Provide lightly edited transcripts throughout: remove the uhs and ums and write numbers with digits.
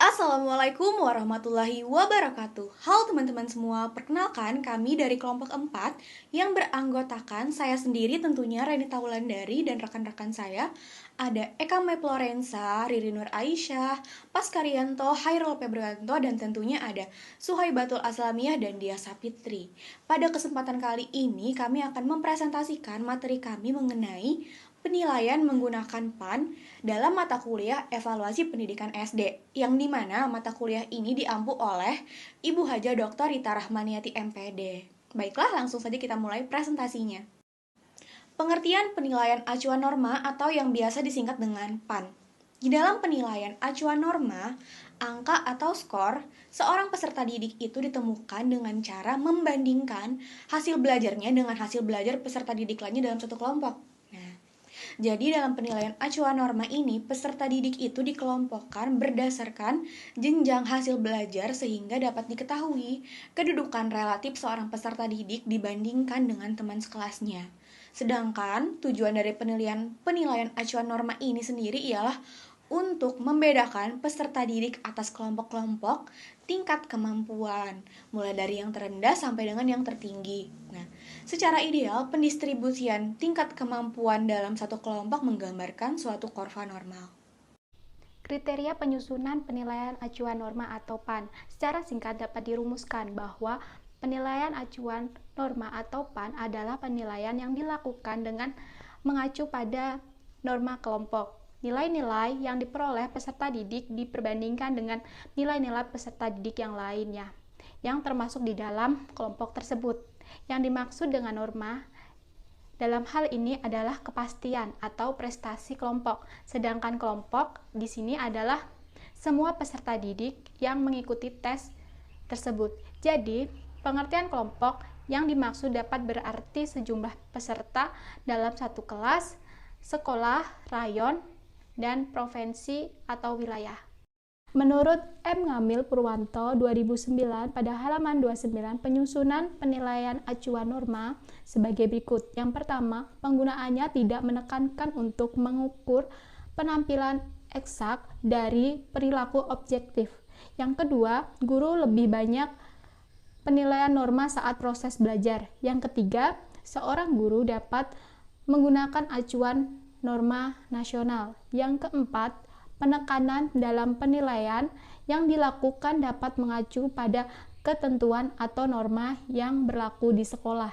Assalamualaikum warahmatullahi wabarakatuh. Halo teman-teman semua, perkenalkan kami dari kelompok 4 yang beranggotakan saya sendiri tentunya Renita Wulandari dan rekan-rekan saya. Ada Eka Mep Lorenza, Riri Nur Aisyah, Paskaryanto, Hairul Febrianto, dan tentunya ada Suhaibatul Aslamiyah dan Dia Sapitri. Pada kesempatan kali ini kami akan mempresentasikan materi kami mengenai penilaian menggunakan PAN dalam mata kuliah evaluasi pendidikan SD, yang dimana mata kuliah ini diampu oleh Ibu Haja Dr. Rita Rahmaniati MPD. Baiklah, langsung saja kita mulai presentasinya. Pengertian penilaian acuan norma atau yang biasa disingkat dengan PAN. Di dalam penilaian acuan norma, angka atau skor seorang peserta didik itu ditemukan dengan cara membandingkan hasil belajarnya dengan hasil belajar peserta didik lainnya dalam satu kelompok. Jadi dalam penilaian acuan norma ini, peserta didik itu dikelompokkan berdasarkan jenjang hasil belajar sehingga dapat diketahui kedudukan relatif seorang peserta didik dibandingkan dengan teman sekelasnya. Sedangkan tujuan dari penilaian acuan norma ini sendiri ialah untuk membedakan peserta didik atas kelompok-kelompok tingkat kemampuan, mulai dari yang terendah sampai dengan yang tertinggi. Nah, secara ideal, pendistribusian tingkat kemampuan dalam satu kelompok menggambarkan suatu kurva normal. Kriteria penyusunan penilaian acuan norma atau PAN. Secara singkat dapat dirumuskan bahwa penilaian acuan norma atau PAN adalah penilaian yang dilakukan dengan mengacu pada norma kelompok. Nilai-nilai yang diperoleh peserta didik diperbandingkan dengan nilai-nilai peserta didik yang lainnya, yang termasuk di dalam kelompok tersebut. Yang dimaksud dengan norma dalam hal ini adalah kepastian atau prestasi kelompok, sedangkan kelompok di sini adalah semua peserta didik yang mengikuti tes tersebut. Jadi, pengertian kelompok yang dimaksud dapat berarti sejumlah peserta dalam satu kelas, sekolah, rayon, dan provinsi atau wilayah. Menurut M. Ngamil Purwanto 2009 pada halaman 29, penyusunan penilaian acuan norma sebagai berikut. Yang pertama, penggunaannya tidak menekankan untuk mengukur penampilan eksak dari perilaku objektif. Yang kedua, guru lebih banyak penilaian norma saat proses belajar. Yang ketiga, seorang guru dapat menggunakan acuan norma nasional. Yang keempat, penekanan dalam penilaian yang dilakukan dapat mengacu pada ketentuan atau norma yang berlaku di sekolah.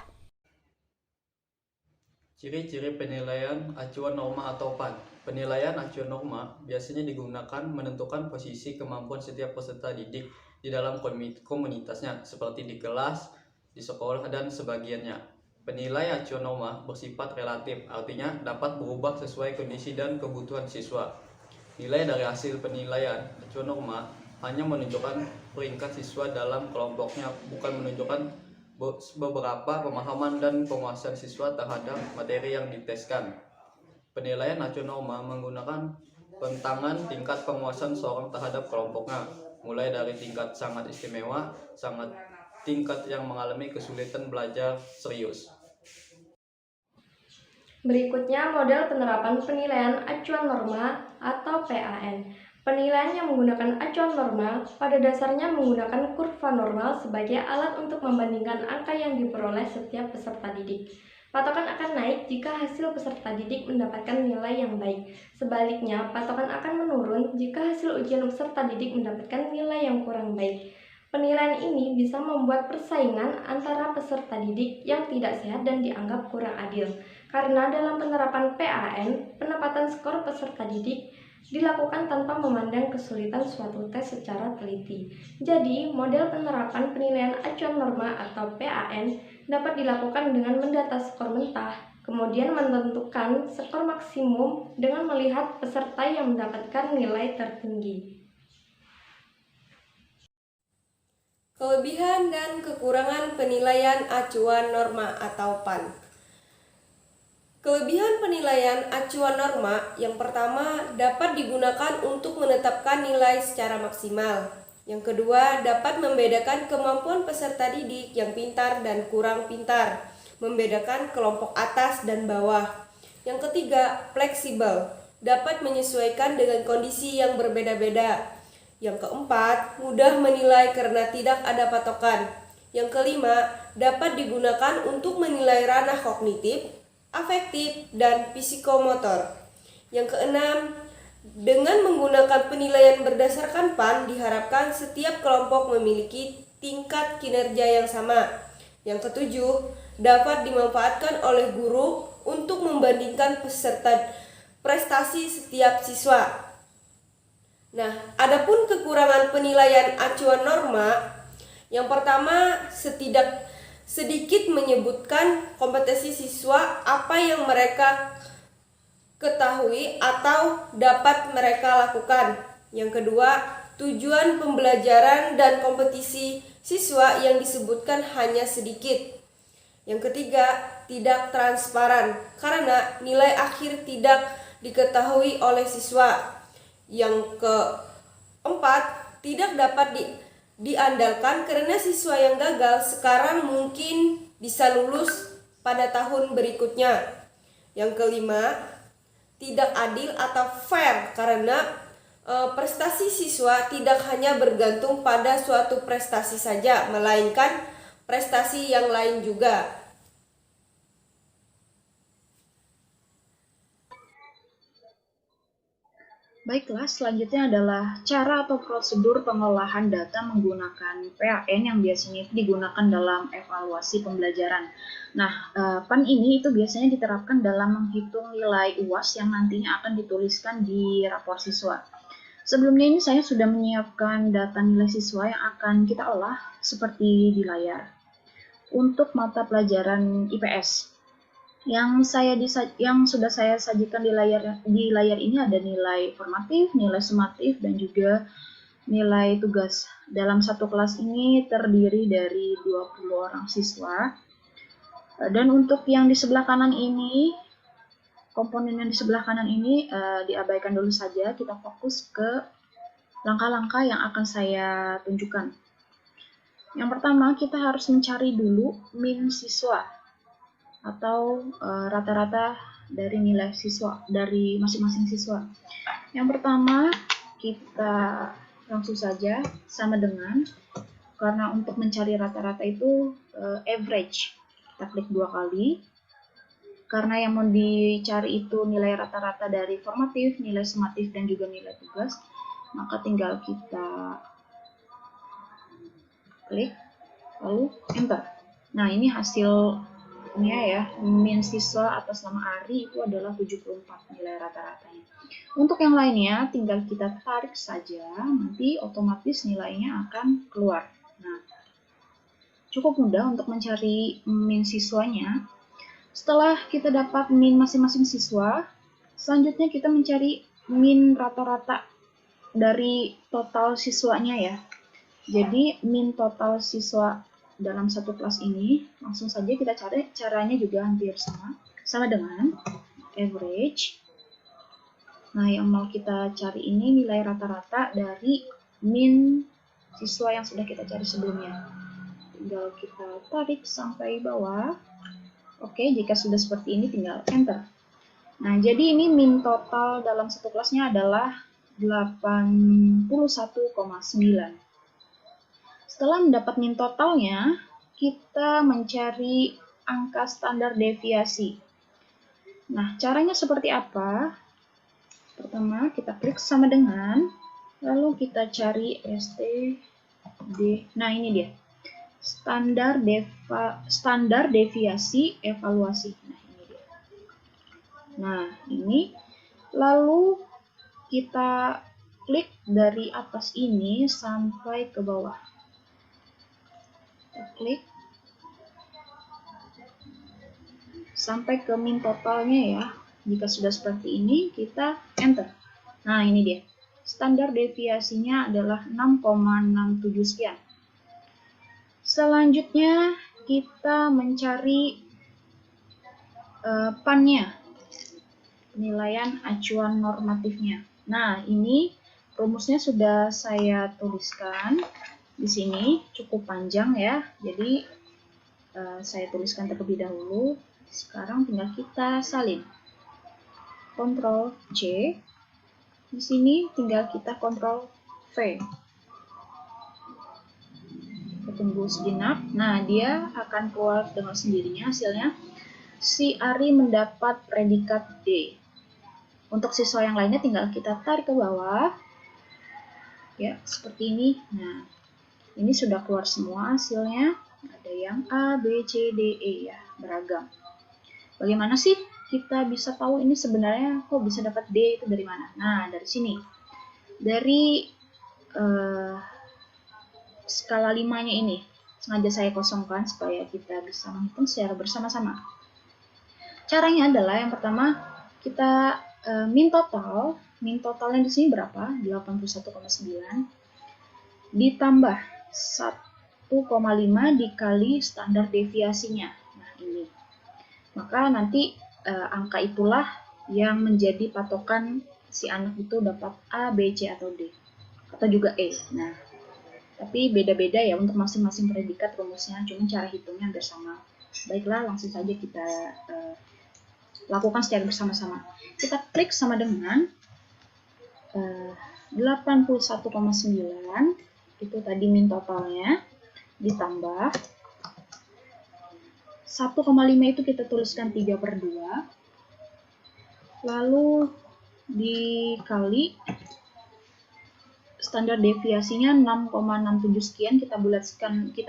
Ciri-ciri penilaian acuan norma atau PAN. Penilaian acuan norma biasanya digunakan menentukan posisi kemampuan setiap peserta didik di dalam komunitasnya, seperti di kelas, di sekolah, dan sebagiannya. Penilaian acuan norma bersifat relatif, artinya dapat berubah sesuai kondisi dan kebutuhan siswa. Nilai dari hasil penilaian acuan norma hanya menunjukkan peringkat siswa dalam kelompoknya, bukan menunjukkan beberapa pemahaman dan penguasaan siswa terhadap materi yang diteskan. Penilaian acuan norma menggunakan pentangan tingkat penguasaan seorang terhadap kelompoknya, mulai dari tingkat sangat istimewa, sangat tingkat yang mengalami kesulitan belajar serius. Berikutnya model penerapan penilaian acuan norma atau PAN. Penilaian yang menggunakan acuan norma pada dasarnya menggunakan kurva normal sebagai alat untuk membandingkan angka yang diperoleh setiap peserta didik. Patokan akan naik jika hasil peserta didik mendapatkan nilai yang baik. Sebaliknya, patokan akan menurun jika hasil ujian peserta didik mendapatkan nilai yang kurang baik. Penilaian ini bisa membuat persaingan antara peserta didik yang tidak sehat dan dianggap kurang adil. Karena dalam penerapan PAN, penempatan skor peserta didik dilakukan tanpa memandang kesulitan suatu tes secara teliti. Jadi, model penerapan penilaian acuan norma atau PAN dapat dilakukan dengan mendata skor mentah, kemudian menentukan skor maksimum dengan melihat peserta yang mendapatkan nilai tertinggi. Kelebihan dan kekurangan penilaian acuan norma atau PAN. Kelebihan penilaian acuan norma yang pertama dapat digunakan untuk menetapkan nilai secara maksimal. Yang kedua, dapat membedakan kemampuan peserta didik yang pintar dan kurang pintar, membedakan kelompok atas dan bawah. Yang ketiga, fleksibel, dapat menyesuaikan dengan kondisi yang berbeda-beda. Yang keempat, mudah menilai karena tidak ada patokan. Yang kelima, dapat digunakan untuk menilai ranah kognitif, afektif, dan psikomotor. Yang keenam, dengan menggunakan penilaian berdasarkan PAN diharapkan setiap kelompok memiliki tingkat kinerja yang sama. Yang ketujuh, dapat dimanfaatkan oleh guru untuk membandingkan peserta prestasi setiap siswa. Nah, adapun kekurangan penilaian acuan norma, yang pertama sedikit menyebutkan kompetensi siswa apa yang mereka ketahui atau dapat mereka lakukan. Yang kedua, tujuan pembelajaran dan kompetisi siswa yang disebutkan hanya sedikit. Yang ketiga, tidak transparan karena nilai akhir tidak diketahui oleh siswa. Yang keempat, tidak dapat diandalkan karena siswa yang gagal sekarang mungkin bisa lulus pada tahun berikutnya. Yang kelima, tidak adil atau fair karena prestasi siswa tidak hanya bergantung pada suatu prestasi saja, melainkan prestasi yang lain juga. Baiklah, selanjutnya adalah cara atau prosedur pengolahan data menggunakan PAN yang biasanya itu digunakan dalam evaluasi pembelajaran. Nah, PAN ini itu biasanya diterapkan dalam menghitung nilai UAS yang nantinya akan dituliskan di rapor siswa. Sebelumnya ini saya sudah menyiapkan data nilai siswa yang akan kita olah seperti di layar. Untuk mata pelajaran IPS, yang sudah saya sajikan di layar ini ada nilai formatif, nilai sumatif, dan juga nilai tugas. Dalam satu kelas ini terdiri dari 20 orang siswa. Dan untuk yang di sebelah kanan ini, komponen yang di sebelah kanan ini diabaikan dulu saja, kita fokus ke langkah-langkah yang akan saya tunjukkan. Yang pertama, kita harus mencari dulu min siswa atau rata-rata dari nilai siswa dari masing-masing siswa. Yang pertama, kita langsung saja sama dengan, karena untuk mencari rata-rata itu average, kita klik 2 kali. Karena yang mau dicari itu nilai rata-rata dari formatif, nilai sumatif, dan juga nilai tugas, maka tinggal kita klik lalu enter. Nah, ini hasil ya, min siswa atas nama Ari itu adalah 74 nilai rata-ratanya. Untuk yang lainnya tinggal kita tarik saja, nanti otomatis nilainya akan keluar. Nah, cukup mudah untuk mencari min siswanya. Setelah kita dapat min masing-masing siswa, selanjutnya kita mencari min rata-rata dari total siswanya ya. Jadi min total siswa dalam satu kelas ini, langsung saja kita cari, caranya juga hampir sama dengan average. Nah, yang mau kita cari ini nilai rata-rata dari min siswa yang sudah kita cari sebelumnya. Tinggal kita tarik sampai bawah. Oke, jika sudah seperti ini tinggal enter. Nah, jadi ini min total dalam satu kelasnya adalah 81,9. Setelah mendapat min totalnya, kita mencari angka standar deviasi. Nah, caranya seperti apa? Pertama, kita klik sama dengan, lalu kita cari STD. Nah, ini dia. Standar deviasi evaluasi. Nah, ini dia. Nah, ini. Lalu kita klik dari atas ini sampai ke bawah. Klik sampai ke min totalnya ya. Jika sudah seperti ini, kita enter. Nah, ini dia. Standar deviasinya adalah 6,67 sekian. Selanjutnya, kita mencari PAN-nya, penilaian acuan normatifnya. Nah, ini rumusnya sudah saya tuliskan. Di sini cukup panjang ya, jadi saya tuliskan terlebih dahulu. Sekarang tinggal kita salin. Ctrl C. Di sini tinggal kita Ctrl V. Kita tunggu sejenak. Nah, dia akan keluar dengan sendirinya hasilnya. Si Ari mendapat predikat D. Untuk siswa yang lainnya tinggal kita tarik ke bawah. Ya, seperti ini. Nah, ini sudah keluar semua hasilnya. Ada yang A, B, C, D, E ya, beragam. Bagaimana sih kita bisa tahu ini sebenarnya kok bisa dapat D itu dari mana? Nah, dari sini. Dari skala 5-nya ini. Sengaja saya kosongkan supaya kita bisa menghitung secara bersama-sama. Caranya adalah yang pertama kita min total. Min totalnya di sini berapa? 81,9 ditambah 1,5 dikali standar deviasinya. Nah, ini. Maka nanti angka itulah yang menjadi patokan si anak itu dapat A, B, C, atau D. Atau juga E. Nah, tapi beda-beda ya untuk masing-masing predikat rumusnya, cuma cara hitungnya hampir sama. Baiklah, langsung saja kita lakukan secara bersama-sama. Kita klik sama dengan 81,9, itu tadi min totalnya, ditambah 1,5 itu kita tuliskan 3/2, lalu dikali standar deviasinya 6,67 sekian, kita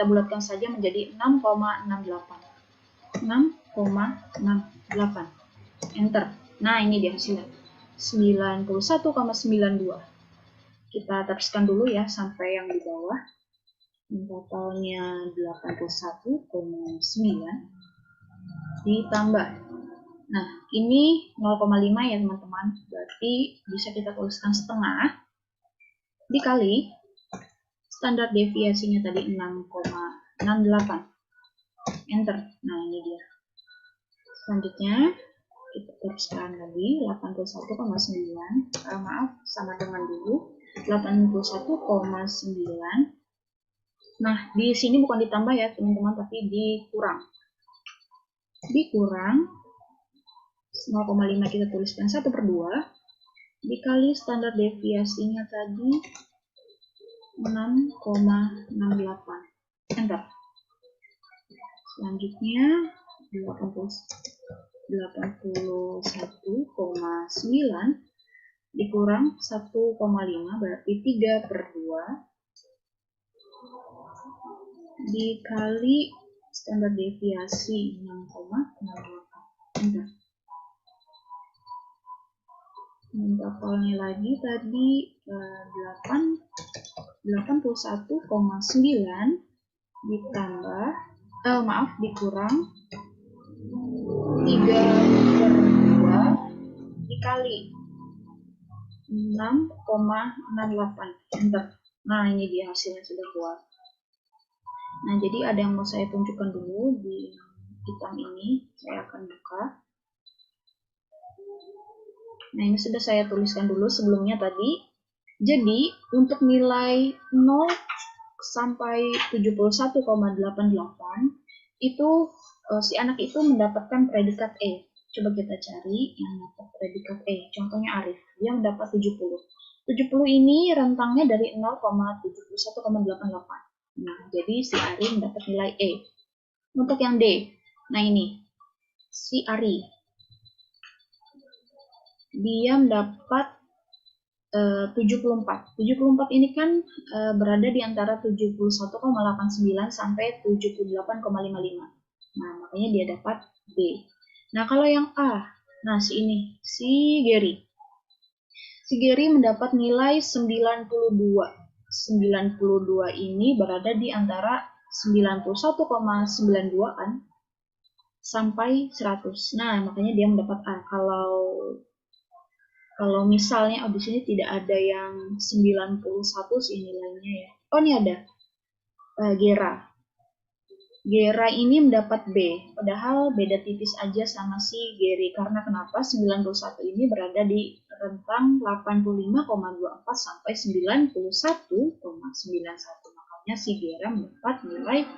bulatkan saja menjadi 6,68. 6,68. Enter. Nah, ini dia hasilnya. 91,92. Kita teruskan dulu ya sampai yang di bawah. Totalnya 81,9 ditambah. Nah, ini 0,5 ya teman-teman. Berarti bisa kita tuliskan setengah dikali standar deviasinya tadi 6,68. Enter. Nah, ini dia. Selanjutnya kita teruskan lagi 81,9. Maaf, sama dengan dulu 81,9. Nah, di sini bukan ditambah ya teman-teman, tapi dikurang. Dikurang 0,5 kita tuliskan 1/2 dikali standar deviasinya tadi 6,68. Enter. Selanjutnya 81,9 dikurang 1,5 berarti 3/2 dikali standar deviasi 6,68. Enter. Totalnya lagi tadi 81,9 ditambah dikurang 3/2 dikali 6,68. Enter. Nah, ini dia hasilnya sudah keluar. Nah, jadi ada yang mau saya tunjukkan dulu di hitam ini. Saya akan buka. Nah, ini sudah saya tuliskan dulu sebelumnya tadi. Jadi, untuk nilai 0 sampai 71,88 itu si anak itu mendapatkan predikat E. Coba kita cari yang dapat predikat E. Contohnya Arif, dia mendapat 70. 70 ini rentangnya dari 0,71,88. Nah, jadi si Ari mendapat nilai E. Untuk yang D, nah ini, si Ari, dia mendapat 74. 74 ini kan berada di antara 71,89 sampai 78,55. Nah, makanya dia dapat D. Nah, kalau yang A, nah si ini, si Gary. Si Gary mendapat nilai 92. 92 ini berada di antara 91,92 kan sampai 100. Nah, makanya dia mendapat A. Kalau misalnya di sini tidak ada yang 91 sih nilainya ya. Oh, ini ada. Gera. Gera ini mendapat B, padahal beda tipis aja sama si Gary. Karena kenapa? 91 ini berada di rentang 85,24 sampai 91,91. Makanya si Gera mendapat nilai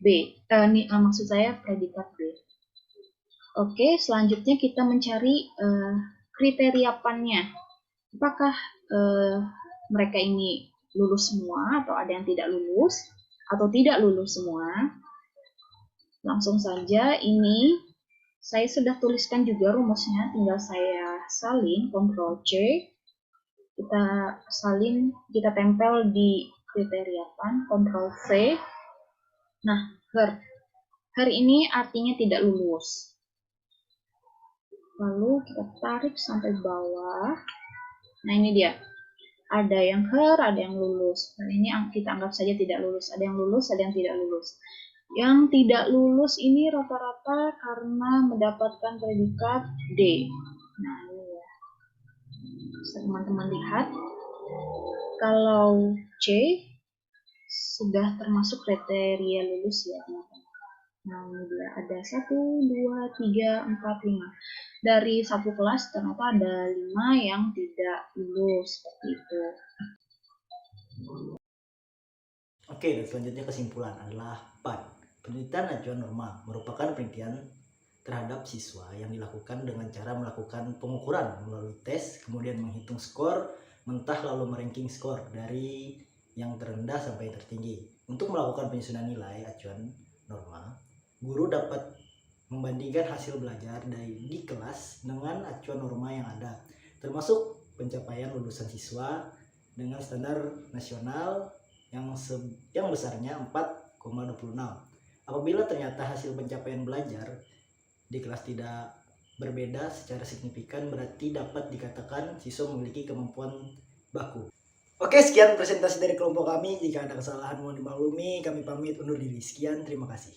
B. Maksud saya predikat B. Oke, selanjutnya kita mencari kriteria PAN-nya. Apakah mereka ini lulus semua atau ada yang tidak lulus atau tidak lulus semua. Langsung saja ini saya sudah tuliskan juga rumusnya, tinggal saya salin, Ctrl C, kita salin, kita tempel di kriteria PAN, Ctrl V. Nah, her ini artinya tidak lulus. Lalu kita tarik sampai bawah. Nah, ini dia. Ada yang ada yang lulus. Nah, ini kita anggap saja tidak lulus. Ada yang lulus, ada yang tidak lulus. Yang tidak lulus ini rata-rata karena mendapatkan predikat D. Nah, ini ya. Bisa teman-teman lihat. Kalau C sudah termasuk kriteria lulus ya, teman-teman. Nah, ini dia. Ada 1, 2, 3, 4, 5. Dari satu kelas ternyata ada 5 yang tidak lulus, seperti itu. Oke, dan selanjutnya kesimpulan adalah PAN. Penelitian acuan norma merupakan penelitian terhadap siswa yang dilakukan dengan cara melakukan pengukuran melalui tes, kemudian menghitung skor mentah lalu meranking skor dari yang terendah sampai yang tertinggi. Untuk melakukan penyusunan nilai acuan norma, guru dapat membandingkan hasil belajar di kelas dengan acuan norma yang ada, termasuk pencapaian lulusan siswa dengan standar nasional yang besarnya 4,26. Apabila ternyata hasil pencapaian belajar di kelas tidak berbeda secara signifikan, berarti dapat dikatakan siswa memiliki kemampuan baku. Oke, sekian presentasi dari kelompok kami. Jika ada kesalahan mohon dimaklumi. Kami pamit undur diri. Sekian, terima kasih.